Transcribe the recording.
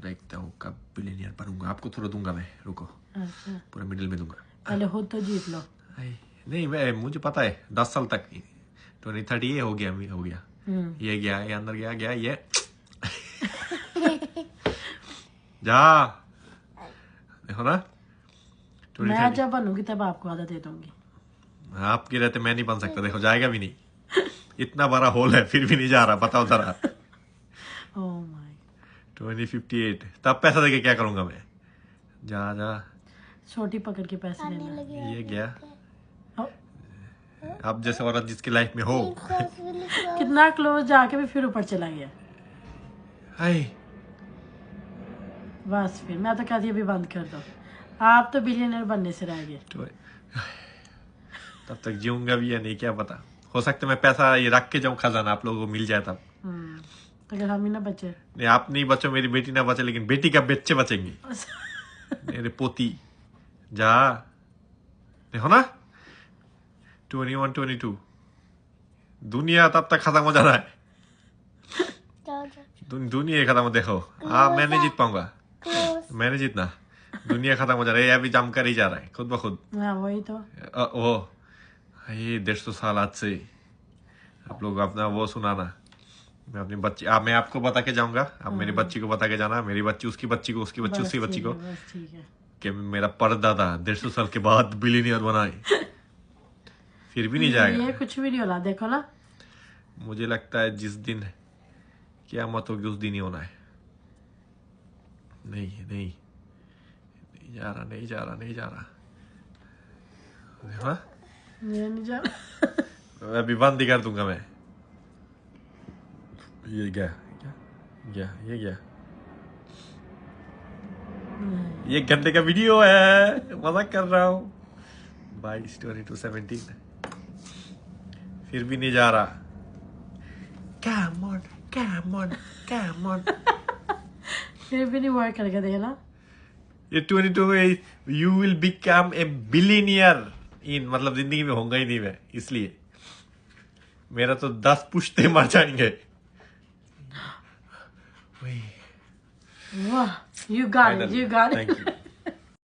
देखता हूँ कब बिलियनियर बनूंगा। आपको थोड़ा दूंगा मैं, रुको। अच्छा, पूरा मिडिल में दूंगा। पहले खुद तो जीत लो। नहीं, मुझे पता है 10 साल तक 2030 ये हो गया। ये गया, ये अंदर गया ये जा देखो ना। मैं जब बनूंगी तब आपको आधा दे दूंगी। आपके रहते मैं नहीं बन सकता। देखो जाएगा भी नहीं। इतना बड़ा होल है फिर भी नहीं जा रहा। बताओ जरा। ओह माय 2058 तब पैसा देके क्या करूंगा मैं। जा छोटी पकड़ के पैसे लेना। ये गया। अब जैसे औरत जिसकी लाइफ में हो। कितना क्लोज जाके भी फिर ऊपर चला गया। हाय बस फिर मैं तो कहती अभी बंद कर दो। आप तो बिलियनर बनने से रह गए। तब तक जीऊंगा भी या नहीं क्या पता। हो सकता है मैं पैसा ये रख के जाऊं खजाना, आप लोगों को मिल जाए तब। अगर हम ही ना बचे। नहीं आप नहीं बचो, मेरी बेटी ना बचे, लेकिन बेटी का बच्चे बचेंगे। मेरे पोती जा देखो ना। 21 22 दुनिया तब तक खत्म हो जाना है। दुनिया खत्म हो। देखो मैं नहीं जीत पाऊंगा। मैंने जीतना। दुनिया खत्म हो जा रहा है। अभी जम कर ही जा रहा है खुद ब खुद। वही तो वो ये 150 साल आज से आप लोग अपना वो सुनाना। मैं अपनी बच्ची मैं आपको बता के जाऊंगा। आप मेरी बच्ची को बता के जाना। मेरी बच्ची उसकी बच्ची को, उसकी बच्ची उसकी बच्ची को कि मेरा परदादा 150 साल के बाद बिलियनियर बनाए। फिर भी नहीं जाएगा। ये कुछ भी नहीं होला। देखो ना, मुझे लगता है जिस दिन क़यामत होगी उस दिन ही होना है। नहीं जा रहा। देखो मेरा नहीं जा रहा। अभी बंद ही कर दूंगा मैं। ये गया। ये घंटे का वीडियो है, मजाक कर रहा हूँ। 22 फिर भी नहीं जा रहा। Come on. फिर भी नहीं वर्क करके देखना। ये 22 में you will become a billionaire in, मतलब जिंदगी में होगा ही नहीं मैं, इसलिए मेरा तो 10 पुश्ते मर जाएंगे। वाह, you got it. Thank you.